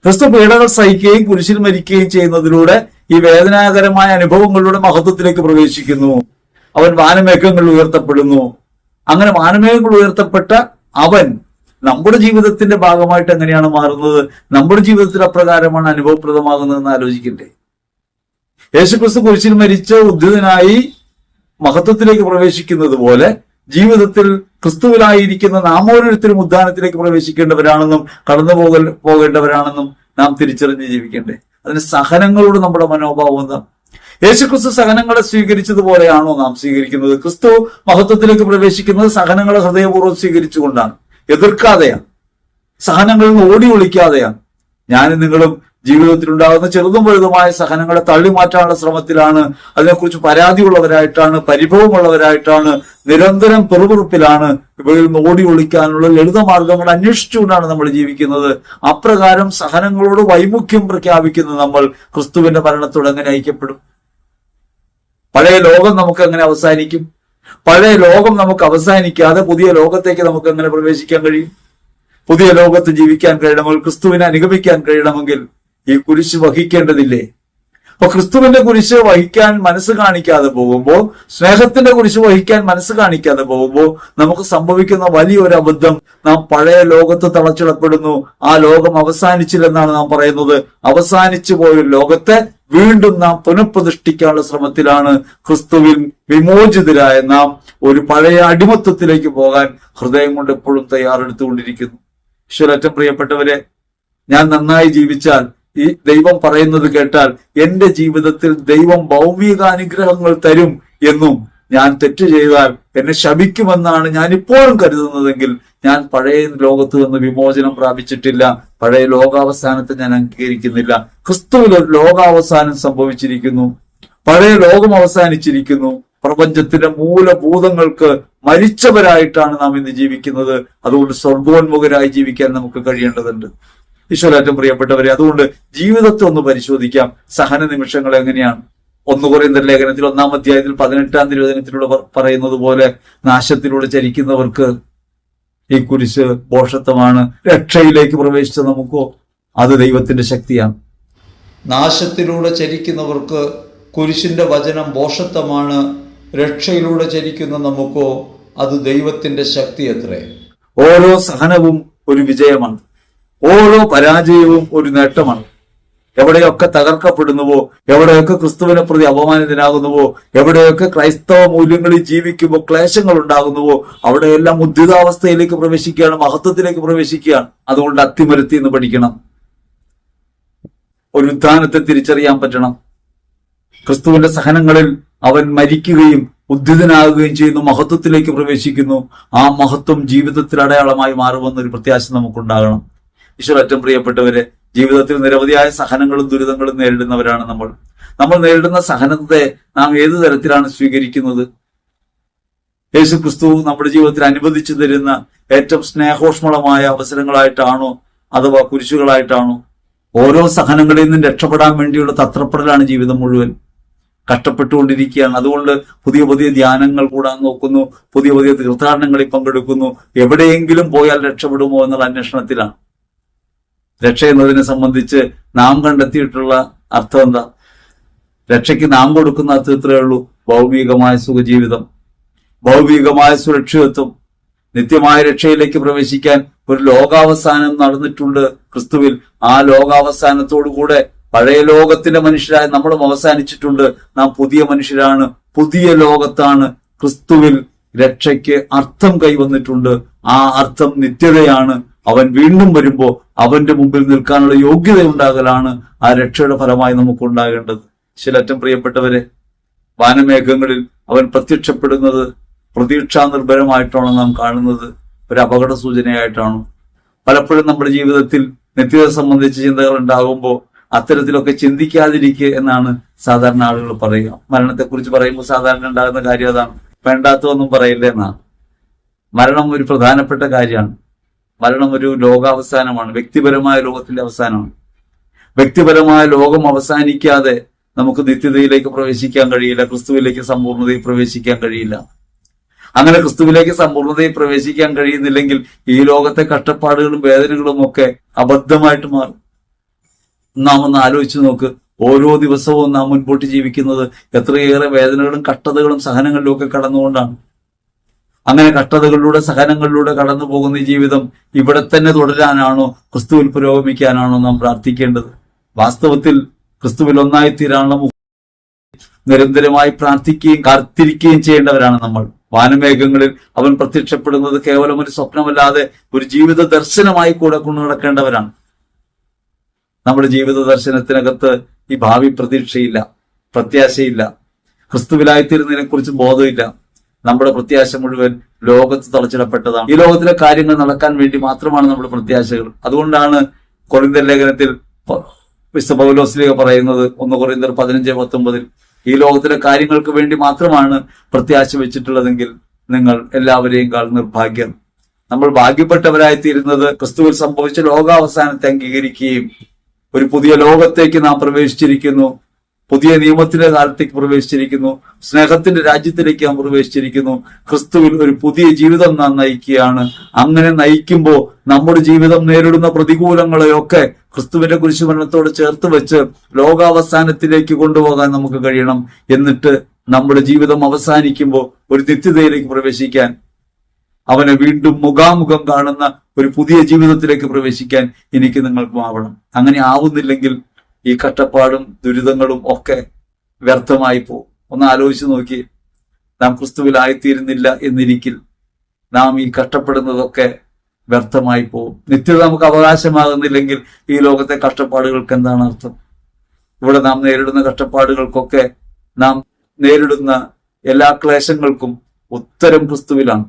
ക്രിസ്തു പീഡകൾ സഹിക്കുകയും കുരിശിൽ മരിക്കുകയും ചെയ്യുന്നതിലൂടെ ഈ വേദനാകരമായ അനുഭവങ്ങളുടെ മഹത്വത്തിലേക്ക് പ്രവേശിക്കുന്നു. അവൻ വാനമേഘങ്ങളിൽ ഉയർത്തപ്പെടുന്നു. അങ്ങനെ വാനമേഘങ്ങൾ ഉയർത്തപ്പെട്ട അവൻ നമ്മുടെ ജീവിതത്തിന്റെ ഭാഗമായിട്ട് എങ്ങനെയാണ് മാറുന്നത്? നമ്മുടെ ജീവിതത്തിൽ അപ്രകാരമാണ് അനുഭവപ്രദമാകുന്നതെന്ന് ആലോചിക്കണ്ടേ? യേശുക്രിസ്തു കുരിശിൽ മരിച്ച് ഉദ്ധിതനായി മഹത്വത്തിലേക്ക് പ്രവേശിക്കുന്നത് പോലെ ജീവിതത്തിൽ ക്രിസ്തുവിലായിരിക്കുന്ന നാം ഓരോരുത്തരും ഉദ്ധാനത്തിലേക്ക് പ്രവേശിക്കേണ്ടവരാണെന്നും കടന്നു പോകേണ്ടവരാണെന്നും നാം തിരിച്ചറിഞ്ഞ് ജീവിക്കണ്ടേ? അതിന് സഹനങ്ങളോട് നമ്മുടെ മനോഭാവം യേശുക്രിസ്തു സഹനങ്ങളെ സ്വീകരിച്ചതുപോലെയാണോ നാം സ്വീകരിക്കുന്നത്? ക്രിസ്തു മഹത്വത്തിലേക്ക് പ്രവേശിക്കുന്നത് സഹനങ്ങളെ ഹൃദയപൂർവ്വം സ്വീകരിച്ചുകൊണ്ടാണ്, എതിർക്കാതെയാണ്, സഹനങ്ങളിൽ നിന്ന് ഓടി ഒളിക്കാതെയാണ്. ഞാനും നിങ്ങളും ജീവിതത്തിലുണ്ടാകുന്ന ചെറുതും വലുതുമായ സഹനങ്ങളെ തള്ളിമാറ്റാനുള്ള ശ്രമത്തിലാണ്, അതിനെക്കുറിച്ച് പരാതിയുള്ളവരായിട്ടാണ്, പരിഭവമുള്ളവരായിട്ടാണ്, നിരന്തരം പെറുപെറുപ്പിലാണ്. ഇവയിൽ നിന്ന് ഓടി ഒളിക്കാനുള്ള ലളിതമാർഗങ്ങൾ അന്വേഷിച്ചുകൊണ്ടാണ് നമ്മൾ ജീവിക്കുന്നത്. അപ്രകാരം സഹനങ്ങളോട് വൈമുഖ്യം പ്രഖ്യാപിക്കുന്ന നമ്മൾ ക്രിസ്തുവിന്റെ മരണത്തോട് എങ്ങനെ ഐക്യപ്പെടും? പഴയ ലോകം നമുക്ക് എങ്ങനെ അവസാനിക്കും? പഴയ ലോകം നമുക്ക് അവസാനിക്കാതെ പുതിയ ലോകത്തേക്ക് നമുക്ക് എങ്ങനെ പ്രവേശിക്കാൻ കഴിയും? പുതിയ ലോകത്ത് ജീവിക്കാൻ കഴിയണമെങ്കിൽ, ക്രിസ്തുവിനെ അനുഗമിക്കാൻ കഴിയണമെങ്കിൽ ഈ കുരിശ് വഹിക്കേണ്ടതില്ലേ? അപ്പൊ ക്രിസ്തുവിന്റെ കുരിശ് വഹിക്കാൻ മനസ്സ് കാണിക്കാതെ പോകുമ്പോൾ, സ്നേഹത്തിന്റെ കുരിശ് വഹിക്കാൻ മനസ്സ് കാണിക്കാതെ പോകുമ്പോൾ നമുക്ക് സംഭവിക്കുന്ന വലിയൊരു അബദ്ധം, നാം പഴയ ലോകത്ത് തളച്ചിടപ്പെടുന്നു. ആ ലോകം അവസാനിച്ചില്ലെന്നാണ് നാം പറയുന്നത്. അവസാനിച്ചു പോയ ലോകത്തെ വീണ്ടും നാം പുനഃപ്രതിഷ്ഠിക്കാനുള്ള ശ്രമത്തിലാണ്. ക്രിസ്തുവിൽ വിമോചിതരായ നാം ഒരു പഴയ അടിമത്വത്തിലേക്ക് പോകാൻ ഹൃദയം കൊണ്ട് എപ്പോഴും തയ്യാറെടുത്തുകൊണ്ടിരിക്കുന്നു. ഈശ്വരറ്റം പ്രിയപ്പെട്ടവരെ, ഞാൻ നന്നായി ജീവിച്ചാൽ, ഈ ദൈവം പറയുന്നത് കേട്ടാൽ എന്റെ ജീവിതത്തിൽ ദൈവം ഭൗമിക അനുഗ്രഹങ്ങൾ തരും എന്നും, ഞാൻ തെറ്റ് ചെയ്താൽ എന്നെ ശപിക്കുമെന്നാണ് ഞാൻ ഇപ്പോഴും കരുതുന്നതെങ്കിൽ ഞാൻ പഴയ ലോകത്ത് നിന്ന് വിമോചനം പ്രാപിച്ചിട്ടില്ല. പഴയ ലോകാവസാനത്തെ ഞാൻ അംഗീകരിക്കുന്നില്ല. ക്രിസ്തുവിൽ ഒരു ലോകാവസാനം സംഭവിച്ചിരിക്കുന്നു. പഴയ ലോകം അവസാനിച്ചിരിക്കുന്നു. പ്രപഞ്ചത്തിന്റെ മൂലഭൂതങ്ങൾക്ക് മരിച്ചവരായിട്ടാണ് നാം ഇന്ന് ജീവിക്കുന്നത്. അതുകൊണ്ട് സ്വർഗോന്മുഖരായി ജീവിക്കാൻ നമുക്ക് കഴിയേണ്ടതുണ്ട്. ഈശ്വരേറ്റവും പ്രിയപ്പെട്ടവരെ, അതുകൊണ്ട് ജീവിതത്തെ ഒന്ന് പരിശോധിക്കാം. സഹന നിമിഷങ്ങൾ എങ്ങനെയാണ്? 1 കൊരിന്ത്യർ ലേഖനത്തിൽ 1-ാം അധ്യായത്തിൽ 18-ാം തിരുവചനത്തിലൂടെ പറയുന്നത് പോലെ നാശത്തിലൂടെ ചരിക്കുന്നവർക്ക് ഈ കുരിശ് ഭോഷത്വമാണ്. രക്ഷയിലേക്ക് പ്രവേശിച്ച നമുക്കോ അത് ദൈവത്തിന്റെ ശക്തിയാണ്. നാശത്തിലൂടെ ചരിക്കുന്നവർക്ക് കുരിശിന്റെ വചനം ഭോഷത്വമാണ്. രക്ഷയിലൂടെ ചരിക്കുന്ന നമുക്കോ അത് ദൈവത്തിന്റെ ശക്തി അത്രേ. ഓരോ സഹനവും ഒരു വിജയമാണ്. ഓരോ പരാജയവും ഒരു നേട്ടമാണ്. എവിടെയൊക്കെ തകർക്കപ്പെടുന്നുവോ, എവിടെയൊക്കെ ക്രിസ്തുവിനെ പ്രതി അപമാനിതനാകുന്നുവോ, എവിടെയൊക്കെ ക്രൈസ്തവ മൂല്യങ്ങളിൽ ജീവിക്കുമ്പോൾ ക്ലേശങ്ങൾ ഉണ്ടാകുന്നുവോ, അവിടെയെല്ലാം ഉദ്ധിതാവസ്ഥയിലേക്ക് പ്രവേശിക്കുകയാണ്, മഹത്വത്തിലേക്ക് പ്രവേശിക്കുകയാണ്. അതുകൊണ്ട് അത്തിമരത്തിൽ നിന്ന് പഠിക്കണം. ഒരു ഉത്ഥാനത്തെ തിരിച്ചറിയാൻ പറ്റണം. ക്രിസ്തുവിന്റെ സഹനങ്ങളിൽ അവൻ മരിക്കുകയും ഉദ്ധിതനാകുകയും ചെയ്യുന്നു, മഹത്വത്തിലേക്ക് പ്രവേശിക്കുന്നു. ആ മഹത്വം ജീവിതത്തിൽ അടയാളമായി മാറുമെന്നൊരു പ്രത്യാശ നമുക്കുണ്ടാകണം. ഈശ്വരറ്റം പ്രിയപ്പെട്ടവരെ, ജീവിതത്തിൽ നിരവധിയായ സഹനങ്ങളും ദുരിതങ്ങളും നേരിടുന്നവരാണ് നമ്മൾ നേരിടുന്ന സഹനത്തെ നാം ഏതു തരത്തിലാണ് സ്വീകരിക്കുന്നത്? യേശു ക്രിസ്തു നമ്മുടെ ജീവിതത്തിൽ അനുവദിച്ചു തരുന്ന ഏറ്റവും സ്നേഹോഷ്മളമായ അവസരങ്ങളായിട്ടാണോ അഥവാ കുരിശുകളായിട്ടാണോ? ഓരോ സഹനങ്ങളിൽ നിന്നും രക്ഷപ്പെടാൻ വേണ്ടിയുള്ള തത്രപ്പെടലാണ് ജീവിതം മുഴുവൻ. കഷ്ടപ്പെട്ടുകൊണ്ടിരിക്കുകയാണ്. അതുകൊണ്ട് പുതിയ പുതിയ ധ്യാനങ്ങൾ കൂടാൻ നോക്കുന്നു, പുതിയ പുതിയ തീർത്ഥാടനങ്ങളിൽ പങ്കെടുക്കുന്നു. എവിടെയെങ്കിലും പോയാൽ രക്ഷപ്പെടുമോ എന്നുള്ള അന്വേഷണത്തിലാണ്. രക്ഷ എന്നതിനെ സംബന്ധിച്ച് നാം കണ്ടെത്തിയിട്ടുള്ള അർത്ഥം എന്താ? രക്ഷയ്ക്ക് നാം കൊടുക്കുന്ന അർത്ഥം ഇത്രയേ ഉള്ളൂ: ഭൗമികമായ സുഖജീവിതം, ഭൗമികമായ സുരക്ഷിതത്വം. നിത്യമായ രക്ഷയിലേക്ക് പ്രവേശിക്കാൻ ഒരു ലോകാവസാനം നടന്നിട്ടുണ്ട് ക്രിസ്തുവിൽ. ആ ലോകാവസാനത്തോടുകൂടെ പഴയ ലോകത്തിന്റെ മനുഷ്യരായി നമ്മളും അവസാനിച്ചിട്ടുണ്ട്. നാം പുതിയ മനുഷ്യരാണ്, പുതിയ ലോകത്താണ്. ക്രിസ്തുവിൽ രക്ഷയ്ക്ക് അർത്ഥം കൈവന്നിട്ടുണ്ട്. ആ അർത്ഥം നിത്യതയാണ്. അവൻ വീണ്ടും വരുമ്പോൾ അവന്റെ മുമ്പിൽ നിൽക്കാനുള്ള യോഗ്യത ഉണ്ടാകലാണ് ആ രക്ഷയുടെ ഫലമായി നമുക്ക് ഉണ്ടാകേണ്ടത്. ചിലറ്റം പ്രിയപ്പെട്ടവരെ, വാനമേഘങ്ങളിൽ അവൻ പ്രത്യക്ഷപ്പെടുന്നത് പ്രതീക്ഷാ നിർഭരമായിട്ടാണ് നാം കാണുന്നത്. ഒരു അപകട സൂചനയായിട്ടാണ്. പലപ്പോഴും നമ്മുടെ ജീവിതത്തിൽ നിത്യത സംബന്ധിച്ച ചിന്തകൾ ഉണ്ടാകുമ്പോൾ അത്തരത്തിലൊക്കെ ചിന്തിക്കാതിരിക്കുക എന്നാണ് സാധാരണ ആളുകൾ പറയുക. മരണത്തെക്കുറിച്ച് പറയുമ്പോൾ സാധാരണ ഉണ്ടാകുന്ന കാര്യം അതാണ്: വേണ്ടാത്തതൊന്നും പറയില്ല എന്നാണ്. മരണം ഒരു പ്രധാനപ്പെട്ട കാര്യമാണ്. മരണം ഒരു ലോകാവസാനമാണ്, വ്യക്തിപരമായ ലോകത്തിന്റെ അവസാനമാണ്. വ്യക്തിപരമായ ലോകം അവസാനിക്കാതെ നമുക്ക് നിത്യതയിലേക്ക് പ്രവേശിക്കാൻ കഴിയില്ല, ക്രിസ്തുവിലേക്ക് സമ്പൂർണ്ണതയിൽ പ്രവേശിക്കാൻ കഴിയില്ല. അങ്ങനെ ക്രിസ്തുവിലേക്ക് സമ്പൂർണ്ണതയിൽ പ്രവേശിക്കാൻ കഴിയുന്നില്ലെങ്കിൽ ഈ ലോകത്തെ കഷ്ടപ്പാടുകളും വേദനകളും ഒക്കെ അബദ്ധമായിട്ട് മാറും. നാം ഒന്ന് ആലോചിച്ച് നോക്ക്. ഓരോ ദിവസവും നാം മുൻപോട്ട് ജീവിക്കുന്നത് എത്രയേറെ വേദനകളും കഷ്ടതകളും സഹനങ്ങളിലും ഒക്കെ കടന്നുകൊണ്ടാണ്. അങ്ങനെ കഷ്ടതകളിലൂടെ സഹനങ്ങളിലൂടെ കടന്നു പോകുന്ന ഈ ജീവിതം ഇവിടെ തന്നെ തുടരാനാണോ, ക്രിസ്തുവിൽ പുരോഗമിക്കാനാണോ നാം പ്രാർത്ഥിക്കേണ്ടത്? വാസ്തവത്തിൽ ക്രിസ്തുവിൽ ഒന്നായിത്തീരാനുള്ള നിരന്തരമായി പ്രാർത്ഥിക്കുകയും കാത്തിരിക്കുകയും ചെയ്യേണ്ടവരാണ് നമ്മൾ. വാനമേഘങ്ങളിൽ അവൻ പ്രത്യക്ഷപ്പെടുന്നത് കേവലം ഒരു സ്വപ്നമല്ലാതെ ഒരു ജീവിത ദർശനമായി കൂടെ കൊണ്ടു നടക്കേണ്ടവരാണ്. നമ്മുടെ ജീവിത ദർശനത്തിനകത്ത് ഈ ഭാവി പ്രതീക്ഷയില്ല, പ്രത്യാശയില്ല, ക്രിസ്തുവിലായിത്തീരുന്നതിനെ കുറിച്ച് ബോധമില്ല. നമ്മുടെ പ്രത്യാശ മുഴുവൻ ലോകത്ത് തളച്ചിടപ്പെട്ടതാണ്. ഈ ലോകത്തിലെ കാര്യങ്ങൾ നടക്കാൻ വേണ്ടി മാത്രമാണ് നമ്മുടെ പ്രത്യാശകൾ. അതുകൊണ്ടാണ് കൊരിന്ത്യർ ലേഖനത്തിൽ വിശുദ്ധ പൗലോസ് പറയുന്നത്, 1 കൊരിന്ത്യർ 15:19, ഈ ലോകത്തിലെ കാര്യങ്ങൾക്ക് വേണ്ടി മാത്രമാണ് പ്രത്യാശ വെച്ചിട്ടുള്ളതെങ്കിൽ നിങ്ങൾ എല്ലാവരെയും കാൾ നിർഭാഗ്യം. നമ്മൾ ഭാഗ്യപ്പെട്ടവരായിത്തീരുന്നത് ക്രിസ്തുവിൽ സംഭവിച്ച ലോകാവസാനത്തെ അംഗീകരിക്കുകയും ഒരു പുതിയ ലോകത്തേക്ക് നാം പ്രവേശിച്ചിരിക്കുന്നു, പുതിയ നിയമത്തിന്റെ കാലത്തേക്ക് പ്രവേശിച്ചിരിക്കുന്നു, സ്നേഹത്തിന്റെ രാജ്യത്തിലേക്ക് നാം പ്രവേശിച്ചിരിക്കുന്നു. ക്രിസ്തുവിൽ ഒരു പുതിയ ജീവിതം നാം നയിക്കുകയാണ്. അങ്ങനെ നയിക്കുമ്പോൾ നമ്മുടെ ജീവിതം നേരിടുന്ന പ്രതികൂലങ്ങളെയൊക്കെ ക്രിസ്തുവിന്റെ കുരിശുമരണത്തോട് ചേർത്ത് വെച്ച് ലോകാവസാനത്തിലേക്ക് കൊണ്ടുപോകാൻ നമുക്ക് കഴിയണം. എന്നിട്ട് നമ്മുടെ ജീവിതം അവസാനിക്കുമ്പോൾ ഒരു നിത്യതയിലേക്ക് പ്രവേശിക്കാൻ, അവനെ വീണ്ടും മുഖാമുഖം കാണുന്ന ഒരു പുതിയ ജീവിതത്തിലേക്ക് പ്രവേശിക്കാൻ എനിക്ക് നിങ്ങൾക്കും ആവണം. അങ്ങനെ ആവുന്നില്ലെങ്കിൽ ഈ കഷ്ടപ്പാടും ദുരിതങ്ങളും ഒക്കെ വ്യർത്ഥമായി പോകും. ഒന്ന് ആലോചിച്ച് നോക്കി. നാം ക്രിസ്തുവിലായിത്തീരുന്നില്ല എന്നിരിക്കിൽ നാം ഈ കഷ്ടപ്പെടുന്നതൊക്കെ വ്യർത്ഥമായി പോകും. നിത്യത നമുക്ക് അവകാശമാകുന്നില്ലെങ്കിൽ ഈ ലോകത്തെ കഷ്ടപ്പാടുകൾക്ക് എന്താണ് അർത്ഥം? ഇവിടെ നാം നേരിടുന്ന കഷ്ടപ്പാടുകൾക്കൊക്കെ, നാം നേരിടുന്ന എല്ലാ ക്ലേശങ്ങൾക്കും ഉത്തരം ക്രിസ്തുവിലാണ്.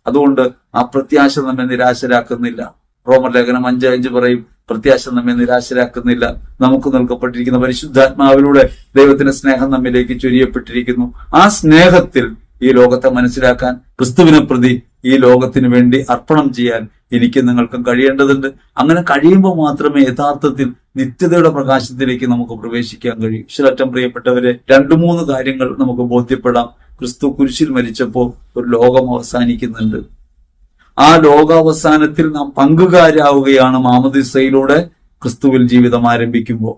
അതുകൊണ്ട് ആ പ്രത്യാശ നമ്മെ നിരാശരാക്കുന്നില്ല. റോമർ ലേഖനം 5:5 പറയും, പ്രത്യാശ നമ്മെ നിരാശരാക്കുന്നില്ല. നമുക്ക് നൽകപ്പെട്ടിരിക്കുന്ന പരിശുദ്ധാത്മാവിലൂടെ ദൈവത്തിന്റെ സ്നേഹം നമ്മിലേക്ക് ചൊരിയപ്പെട്ടിരിക്കുന്നു. ആ സ്നേഹത്തിൽ ഈ ലോകത്തെ മനസ്സിലാക്കാൻ, ക്രിസ്തുവിനെ പ്രതി ഈ ലോകത്തിന് വേണ്ടി അർപ്പണം ചെയ്യാൻ എനിക്ക് നിങ്ങൾക്കും കഴിയേണ്ടതുണ്ട്. അങ്ങനെ കഴിയുമ്പോൾ മാത്രമേ യഥാർത്ഥത്തിൽ നിത്യതയുടെ പ്രകാശത്തിലേക്ക് നമുക്ക് പ്രവേശിക്കാൻ കഴിയും. ഈശ്വരറ്റം പ്രിയപ്പെട്ടവരെ, 2-3 കാര്യങ്ങൾ നമുക്ക് ബോധ്യപ്പെടാം. ക്രിസ്തു കുരിശിൽ മരിച്ചപ്പോൾ ഒരു ലോകം അവസാനിക്കുന്നുണ്ട്. ആ ലോകാവസാനത്തിൽ നാം പങ്കുകാരാവുകയാണ് മാമോദീസയിലൂടെ ക്രിസ്തുവിൽ ജീവിതം ആരംഭിക്കുമ്പോൾ.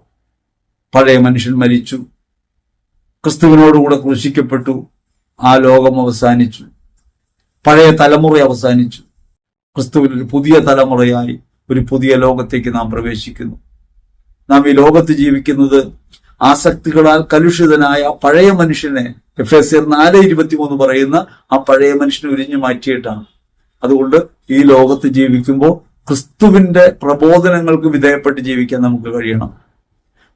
പഴയ മനുഷ്യൻ മരിച്ചു, ക്രിസ്തുവിനോടുകൂടെ ക്രൂശിക്കപ്പെട്ടു, ആ ലോകം അവസാനിച്ചു, പഴയ തലമുറ അവസാനിച്ചു. ക്രിസ്തുവിൽ ഒരു പുതിയ തലമുറയായി ഒരു പുതിയ ലോകത്തേക്ക് നാം പ്രവേശിക്കുന്നു. നാം ഈ ലോകത്ത് ജീവിക്കുന്നത് ആസക്തികളാൽ കലുഷിതനായ പഴയ മനുഷ്യനെ, എഫേസ്യർ 4:23 പറയുന്ന ആ പഴയ മനുഷ്യനെ ഉരിഞ്ഞു മാറ്റിയിട്ടാണ്. അതുകൊണ്ട് ഈ ലോകത്ത് ജീവിക്കുമ്പോൾ ക്രിസ്തുവിന്റെ പ്രബോധനങ്ങൾക്ക് വിധേയപ്പെട്ട് ജീവിക്കാൻ നമുക്ക് കഴിയണം.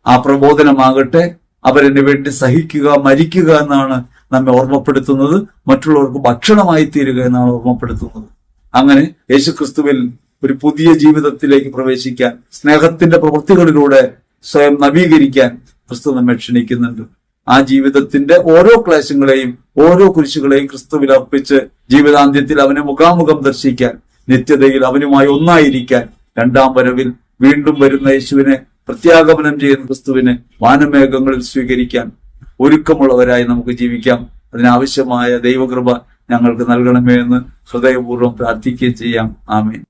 ആ പ്രബോധനമാകട്ടെ അവരെന്നെ വേണ്ടി സഹിക്കുക, മരിക്കുക എന്നാണ് നമ്മെ ഓർമ്മപ്പെടുത്തുന്നത്. മറ്റുള്ളവർക്ക് ഭക്ഷണമായി തീരുക എന്നാണ് ഓർമ്മപ്പെടുത്തുന്നത്. അങ്ങനെ യേശുക്രിസ്തുവിൽ ഒരു പുതിയ ജീവിതത്തിലേക്ക് പ്രവേശിക്കാൻ, സ്നേഹത്തിന്റെ പ്രവൃത്തികളിലൂടെ സ്വയം നവീകരിക്കാൻ ക്രിസ്തു നമ്മെ ക്ഷണിക്കുന്നുണ്ട്. ആ ജീവിതത്തിന്റെ ഓരോ ക്ലേശങ്ങളെയും ഓരോ കുരിശുകളെയും ക്രിസ്തുവിൽ അർപ്പിച്ച് ജീവിതാന്ത്യത്തിൽ അവനെ മുഖാമുഖം ദർശിക്കാൻ, നിത്യതയിൽ അവനുമായി ഒന്നായിരിക്കാൻ, രണ്ടാം വരവിൽ വീണ്ടും വരുന്ന യേശുവിനെ പ്രത്യാഗമനം ചെയ്യുന്ന ക്രിസ്തുവിനെ വാനമേഘങ്ങളിൽ സ്വീകരിക്കാൻ ഒരുക്കമുള്ളവരായി നമുക്ക് ജീവിക്കാം. അതിനാവശ്യമായ ദൈവകൃപ ഞങ്ങൾക്ക് നൽകണമേ എന്ന് ഹൃദയപൂർവ്വം പ്രാർത്ഥിക്കുകയും ചെയ്യാം. ആമേൻ.